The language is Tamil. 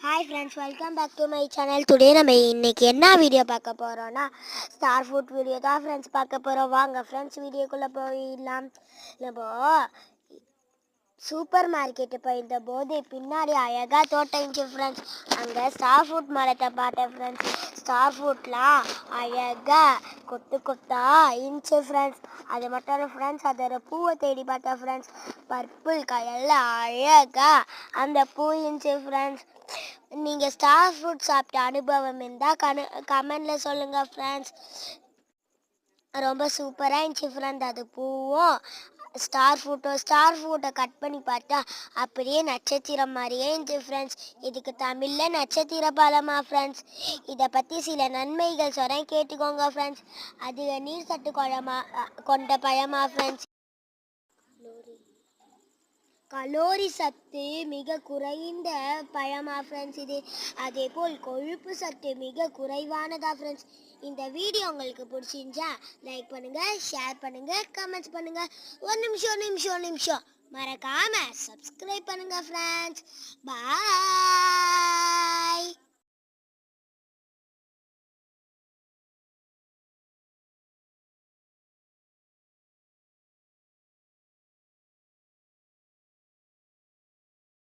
Hi friends, welcome back to my channel. Today நம்ம இன்னைக்கு என்ன வீடியோ பார்க்க போறோம்னா ஸ்டார் ஃபுட் வீடியோ தான் ஃப்ரெண்ட்ஸ் பார்க்க போறோம். வாங்க ஃப்ரெண்ட்ஸ் வீடியோக்குள்ள போயிடலாம். நம்ம சூப்பர் மார்க்கெட்டு போயிருந்த போது பின்னாடி அழகாக தோட்டம் இருந்துச்சு ஃப்ரெண்ட்ஸ். அங்கே ஸ்டார் ஃப்ரூட் மரத்தை பார்த்தேன் ஃப்ரெண்ட்ஸ். ஸ்டார் ஃப்ரூட்லாம் அழகாக கொத்து கொத்தா இருந்துச்சு ஃப்ரெண்ட்ஸ். அது மட்டும் இல்லை ஃப்ரெண்ட்ஸ், அதோட பூவை தேடி பார்த்தேன் ஃப்ரெண்ட்ஸ். பர்பிள் கலரில் அழகாக அந்த பூ இருந்துச்சு ஃப்ரெண்ட்ஸ். நீங்கள் ஸ்டார் ஃப்ரூட் சாப்பிட்ட அனுபவம் இருந்தால் கமெண்டில் சொல்லுங்கள் ஃப்ரெண்ட்ஸ். ரொம்ப சூப்பராக இருந்துச்சு ஃப்ரெண்ட். அது பூவும் ஸ்டார் ஃப்ரூட்டை கட் பண்ணி பார்த்தா அப்படியே நட்சத்திரம் மாதிரியே இருந்துச்சு ஃப்ரெண்ட்ஸ். இதுக்கு தமிழில் நட்சத்திர பழமா ஃப்ரெண்ட்ஸ். இதை பற்றி சில நன்மைகள் சொல்கிறேன், கேட்டுக்கோங்க ஃப்ரெண்ட்ஸ். அதிக நீர் சத்து கொண்ட பழமா ஃப்ரெண்ட்ஸ். கலோரி சத்து மிக குறைந்த பழமா ஃப்ரெண்ட்ஸ் இது. அதே போல் கொழுப்பு சத்து மிக குறைவானதா ஃப்ரெண்ட்ஸ். இந்த வீடியோ உங்களுக்கு பிடிச்சிருந்தா லைக் பண்ணுங்க, ஷேர் பண்ணுங்க, கமெண்ட்ஸ் பண்ணுங்க. ஒரு நிமிஷம் மறக்காம சப்ஸ்கிரைப் பண்ணுங்க ஃப்ரெண்ட்ஸ். பாய்.